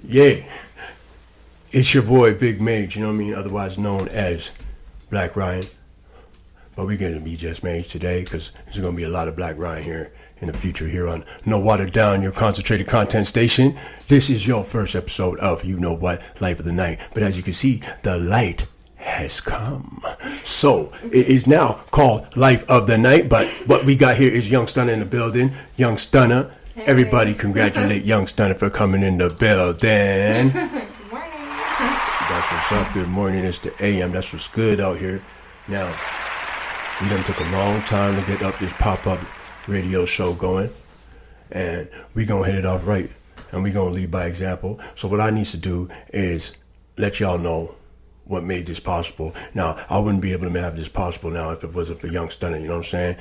Yeah, it's your boy Big Mage, you know what I mean, otherwise known as Black Ryan. But we're going to be just Mage today because there's going to be a lot of Black Ryan here in the future here on No Water Down, your concentrated content station. This is your first episode of You Know What, Life of the Night. But as you can see, the light has come. So it is now called Life of the Night, but what we got here is YUNGSTUNNA in the building. YUNGSTUNNA. Hey. Everybody congratulate YUNGSTUNNA for coming in the building. Good morning. That's what's up. Good morning. It's the AM. That's what's good out here. Now, we done took a long time to get up this pop-up radio show going, and we gonna hit it off right, and we gonna lead by example. So what I need to do is let y'all know what made this possible. Now, I wouldn't be able to have this possible now if it wasn't for YUNGSTUNNA, you know what I'm saying?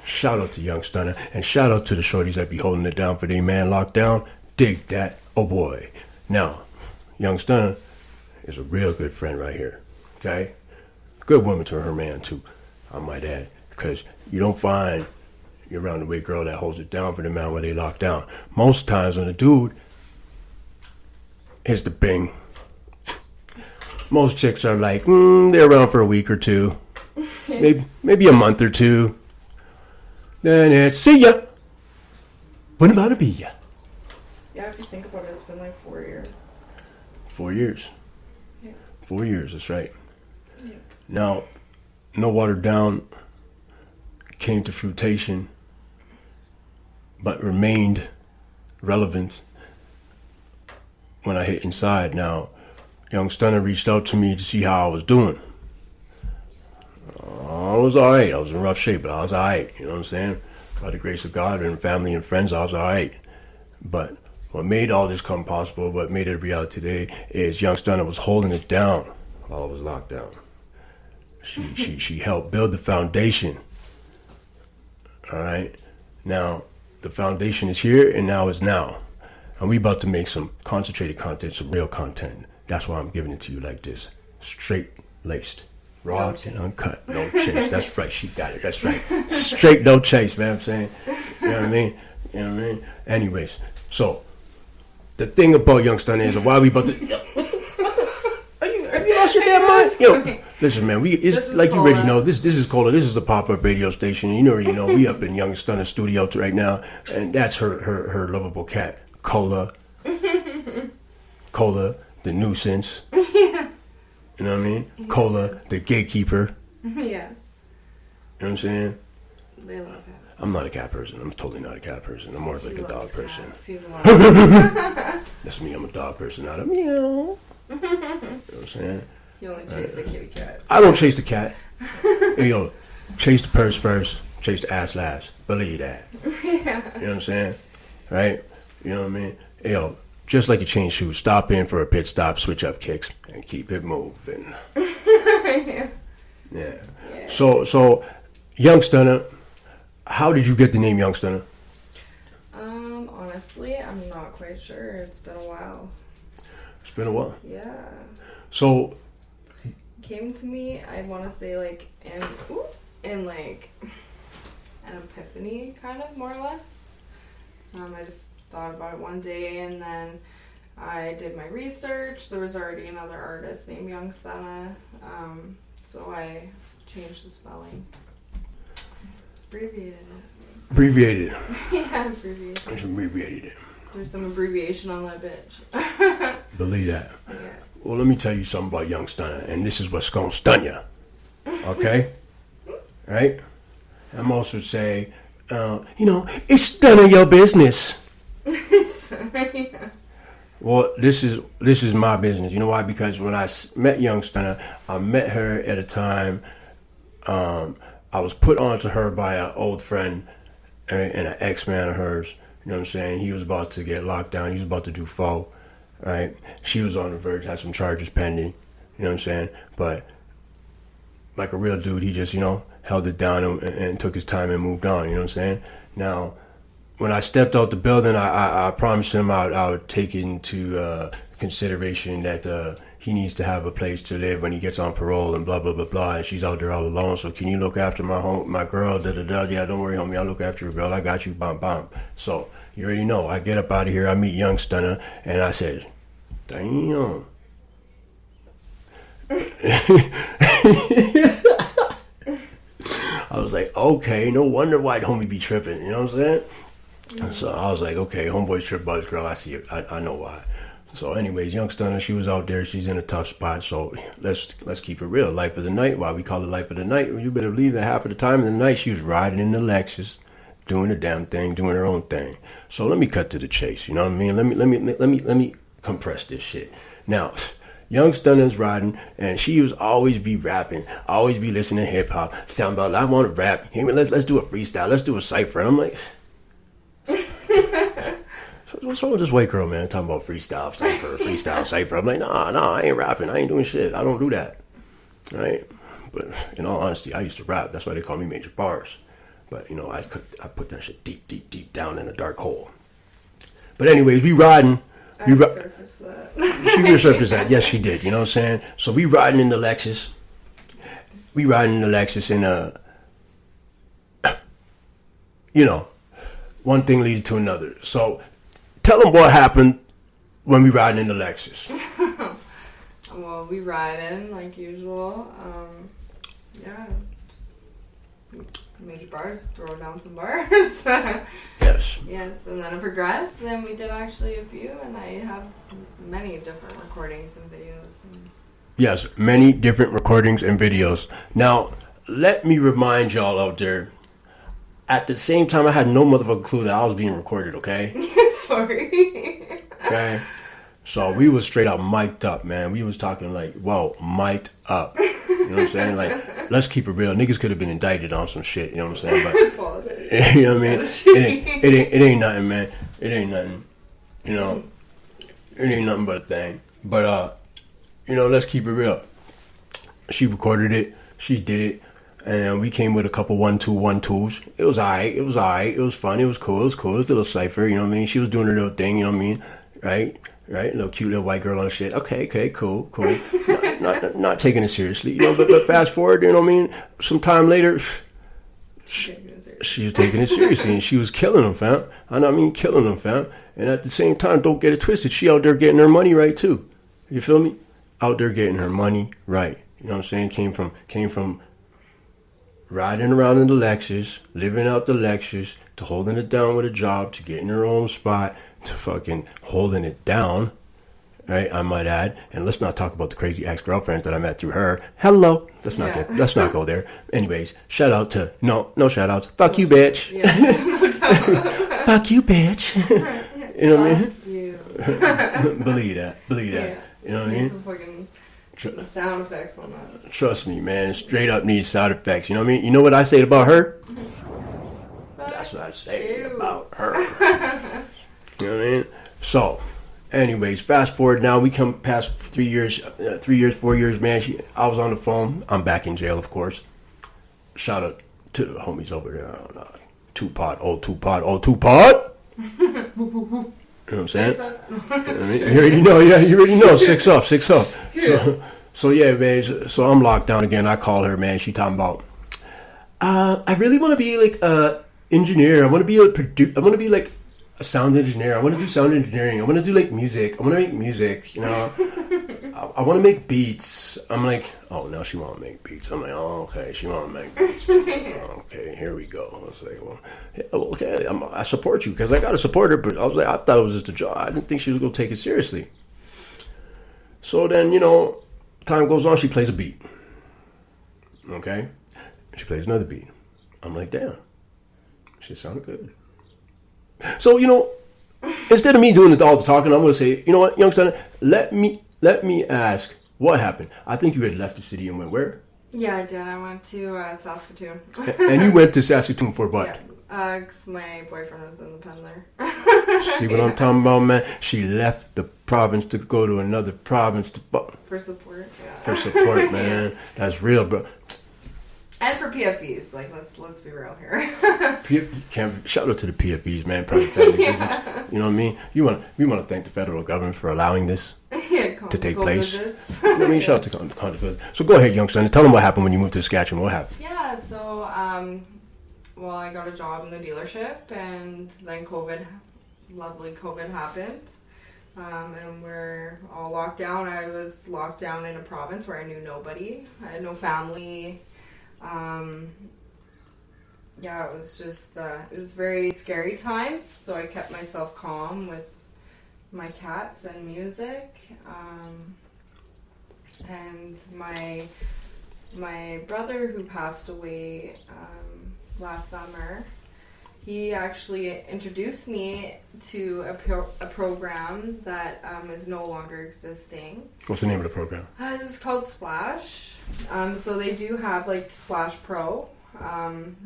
Shout out to YUNGSTUNNA, and shout out to the shorties that be holding it down for their man lockdown. Dig that, oh boy. Now, YUNGSTUNNA is a real good friend right here, okay? Good woman to her man too, I might add, because you don't find you're around the way girl that holds it down for the man while they lock down. Most times when a dude is the bing, most chicks are like, they're around for a week or two, maybe a month or two. Then it's see ya. What about it be ya? Yeah, if you think about it, it's been like 4 years. 4 years. Yeah. 4 years, that's right. Yeah. Now, No Water Down came to fruition, but remained relevant when I hit inside. Now, YUNGSTUNNA reached out to me to see how I was doing. I was alright. I was in rough shape, but I was alright. You know what I'm saying? By the grace of God and family and friends, I was alright. But what made all this come possible, what made it a reality today, is YUNGSTUNNA was holding it down while I was locked down. She helped build the foundation. Alright? Now, the foundation is here and now is now. And we about to make some concentrated content, some real content. That's why I'm giving it to you like this. Straight laced. Raw and uncut. No chase. That's right. She got it. That's right. Straight no chase, man. I'm saying. You know what I mean? You know what I mean? Anyways, so the thing about YUNGSTUNNA is why we about to have you lost your damn mind? Yo, listen, man, it's like you already know, this is Cola. This is a pop-up radio station. You already know we up in YUNGSTUNNA studio right now, and that's her lovable cat, Cola. Cola, the nuisance. Yeah. You know what I mean? Cola, the gatekeeper. Yeah. You know what I'm saying? They love him. I'm not a cat person. I'm totally not a cat person. I'm more of like a dog person. He's That's me. I'm a dog person, not a meow. You know what I'm saying? You only chase the kitty cat. I don't chase the cat. Hey, yo, chase the purse first, chase the ass last. Believe that. Yeah. You know what I'm saying? Right? You know what I mean? Hey, yo, just like you change shoes, stop in for a pit stop, switch up kicks, and keep it moving. Yeah. Yeah. So, YUNGSTUNNA, how did you get the name YUNGSTUNNA? Honestly, I'm not quite sure. It's been a while. It's been a while. Yeah. So, Came to me, I want to say like in like an epiphany, kind of, more or less. I just thought about it one day, and then I did my research. There was already another artist named YUNGSTUNNA, so I changed the spelling. Abbreviated it. Abbreviated. Yeah, abbreviated. Just abbreviated it. There's some abbreviation on that bitch. Believe that. Yeah. Well, let me tell you something about YUNGSTUNNA, and this is what's gonna stun you. Okay? Right? I'm also say, it's stunning your business. Yeah. Well, this is my business. You know why? Because when I met YUNGSTUNNA, I met her at a time. I was put onto her by an old friend and an ex-man of hers. You know what I'm saying? He was about to get locked down. He was about to do FO, right? She was on the verge, had some charges pending. You know what I'm saying? But like a real dude, he just, held it down and took his time and moved on. You know what I'm saying? Now, when I stepped out the building, I promised him I would take into consideration that he needs to have a place to live when he gets on parole and blah, blah, blah, blah. And she's out there all alone. So can you look after my girl? Da-da-da. Yeah, don't worry, homie. I'll look after your girl. I got you. Bam, bam. So you already know. I get up out of here. I meet YUNGSTUNNA. And I said, Damn. I was like, okay, no wonder why the homie be tripping. You know what I'm saying? Mm-hmm. So I was like, okay, homeboy's tripping about his girl. I see it. I know why. So anyways, YUNGSTUNNA, she was out there. She's in a tough spot. So let's keep it real. Life of the night. Why we call it life of the night? Well, you better believe that half of the time of the night she was riding in the Lexus, doing the damn thing, doing her own thing. So let me cut to the chase. You know what I mean? Let me compress this shit. Now, YUNGSTUNNA's riding, and she was always be rapping, always be listening to hip hop, sound about I want to rap. Hey, let's do a freestyle. Let's do a cipher. And I'm like. What's wrong with this white girl, man? Talking about freestyle cipher. I'm like, nah, I ain't rapping. I ain't doing shit. I don't do that. Right? But in all honesty, I used to rap. That's why they call me Major Bars. But, you know, I put that shit deep down in a dark hole. But anyways, we riding. I resurfaced that. She resurfaced that. Yes, she did. You know what I'm saying? So we riding in the Lexus. And, you know, one thing leads to another. So tell them what happened when we riding in the Lexus. Well, we ride in like usual. Yeah, Major Bars, throw down some bars. Yes. Yes, and then it progressed. Then we did actually a few, and I have many different recordings and videos. Yes, many different recordings and videos. Now, let me remind y'all out there. At the same time, I had no motherfucking clue that I was being recorded, okay? Sorry. Okay? So we was straight up mic'd up, man. We was talking like, whoa, mic'd up. You know what I'm saying? Like, let's keep it real. Niggas could have been indicted on some shit, you know what I'm saying? But, you know what I mean? It ain't nothing, man. It ain't nothing. You know? It ain't nothing but a thing. But, you know, let's keep it real. She recorded it. She did it. And we came with a couple 1-2-1-2s. It was alright. It was fun. It was cool. It was a little cipher. You know what I mean? She was doing her little thing. You know what I mean? Right? Little cute little white girl on shit. Okay. Cool. not taking it seriously. You know, but fast forward. You know what I mean? Some time later, she was taking it seriously, and she was killing them, fam. Killing them, fam. And at the same time, don't get it twisted. She out there getting her money right too. You feel me? Out there getting her money right. You know what I'm saying? Came from riding around in the Lexus, living out the Lexus, to holding it down with a job, to getting her own spot, to fucking holding it down, right? I might add. And let's not talk about the crazy ex-girlfriends that I met through her. Hello. Let's not go there. Anyways, shout out to no shout outs. Fuck you, bitch. Yeah. Fuck you, bitch. You know what I mean? You. Believe that. Yeah. You know what I mean? Some fucking sound effects on that. Trust me, man. Straight up needs sound effects. You know what I mean? You know what I say about her? That's what I say about her. You know what I mean? So, anyways, fast forward now. We come past 4 years, man. I was on the phone. I'm back in jail, of course. Shout out to the homies over there. Old two pod. You know what I'm saying? You already know. Yeah, you already know. 6 up. So yeah, man. So I'm locked down again. I call her, man. She talking about, I really want to be like a engineer. I want to be I want to be like a sound engineer. I want to do sound engineering. I want to do like music. I want to make music. You know, I want to make beats. I'm like, oh, now she want to make beats. I'm like, oh, okay, she want to make beats. Okay, here we go. I was like, well, yeah, okay, I support you because I got to support her. But I was like, I thought it was just a job. I didn't think she was gonna take it seriously. So then, you know, time goes on. She plays a beat. Okay, she plays another beat. I'm like, damn, she sounded good. So, you know, instead of me doing all the talking, I'm going to say, you know what, YUNGSTUNNA, let me ask, what happened? I think you had left the city and went where? Yeah, I did. I went to Saskatoon. And you went to Saskatoon for what? Yeah, because my boyfriend was independent there. See what I'm talking about, man? She left the province to go to another province for support, yeah. For support, man. Yeah. That's real, bro. And for PFEs, like let's be real here. Shout out to the PFEs, man. Private family visits. You know what I mean? We want to thank the federal government for allowing this to take place. You know what I mean? Shout out to Congress. So go ahead, YUNGSTUNNA. Tell them what happened when you moved to Saskatchewan. What happened? Yeah. So well, I got a job in the dealership, and then COVID happened. and we're all locked down. I was locked down in a province where I knew nobody. I had no family. Yeah, it was just, it was very scary times, so I kept myself calm with my cats and music. And my brother, who passed away last summer, he actually introduced me to a program that is no longer existing. What's the name of the program? It's called Splash. So they do have like Splash Pro,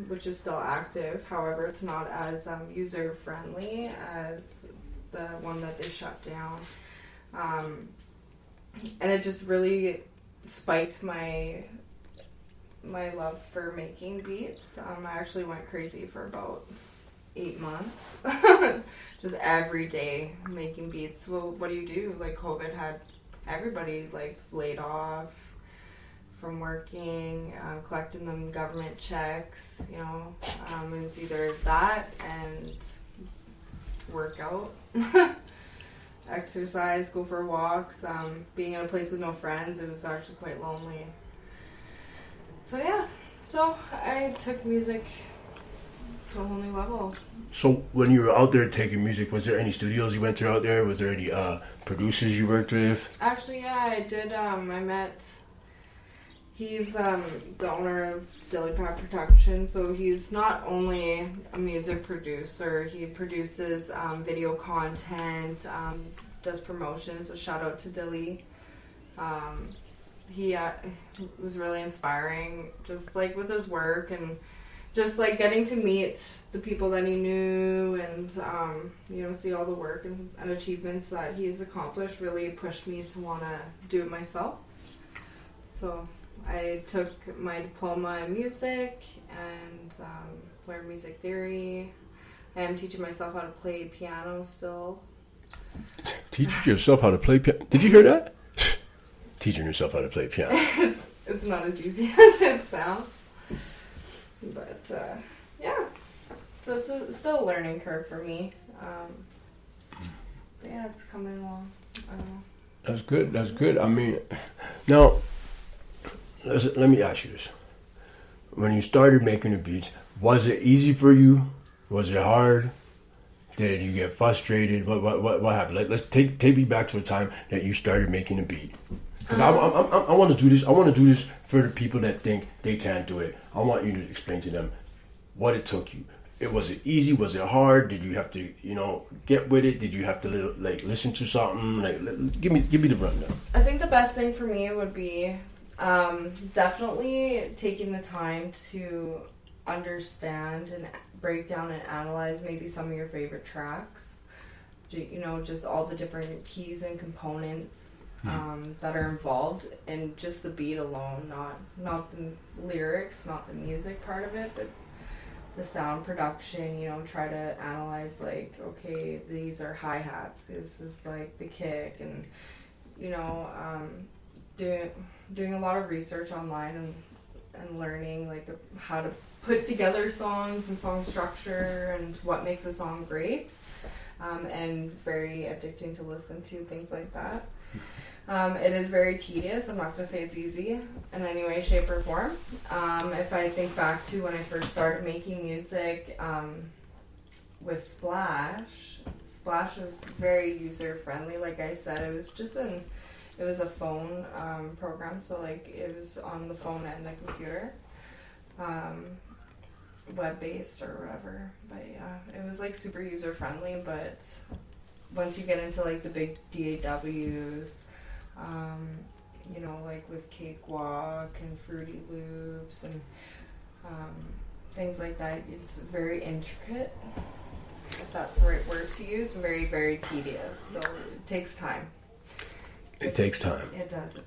which is still active. However, it's not as user friendly as the one that they shut down. And it just really spiked my love for making beats. I actually went crazy for about 8 months. Just every day making beats. Well, what do? Like, COVID had everybody like laid off from working, collecting them government checks, you know. It was either that and work out, exercise, go for walks. Being in a place with no friends, it was actually quite lonely. So yeah, so I took music to a whole new level. So when you were out there taking music, was there any studios you went to out there? Was there any producers you worked with? Actually, yeah, I did. I met. He's the owner of Dillypad Production, so he's not only a music producer. He produces video content, does promotions. So shout out to Dilly. He was really inspiring, just like with his work and just like getting to meet the people that he knew and you know, see all the work and achievements that he's accomplished really pushed me to want to do it myself. So I took my diploma in music and learned music theory. I am teaching myself how to play piano still. Teaching yourself how to play piano? Did you hear that? Teaching yourself how to play piano. It's not as easy as it sounds. But yeah, so it's still a learning curve for me. But yeah, it's coming along. That's good. That's good. I mean, now let me ask you this: when you started making the beats, was it easy for you? Was it hard? Did you get frustrated? What happened? Like, let's take me back to a time that you started making a beat. Because I want to do this. I want to do this for the people that think they can't do it. I want you to explain to them what it took you. Was it easy? Was it hard? Did you have to, get with it? Did you have to listen to something? Give me the rundown. I think the best thing for me would be definitely taking the time to understand and break down and analyze maybe some of your favorite tracks. Just all the different keys and components that are involved in just the beat alone, not the lyrics, not the music part of it, but the sound production. Try to analyze, like, okay, these are hi-hats, this is like the kick, and doing a lot of research online and learning like how to put together songs and song structure and what makes a song great, and very addicting to listen to, things like that. It is very tedious. I'm not going to say it's easy in any way, shape, or form. If I think back to when I first started making music with Splash was very user-friendly. Like I said, it was a phone program, so like it was on the phone and the computer, web-based or whatever. But yeah, it was like super user-friendly. But once you get into like the big DAWs, like with Cakewalk and Fruity Loops and things like that, it's very intricate, if that's the right word to use, and very, very tedious. So it takes time. It takes time. It does take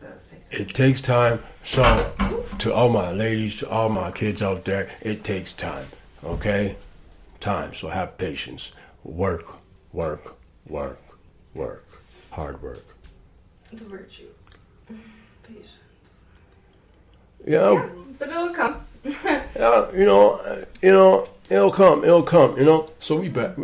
time. It takes time. So, to all my ladies, to all my kids out there, it takes time. Okay? Time. So have patience. Work. Hard work. It's a virtue. Patience. Yeah, but it'll come. yeah, it'll come. So we back.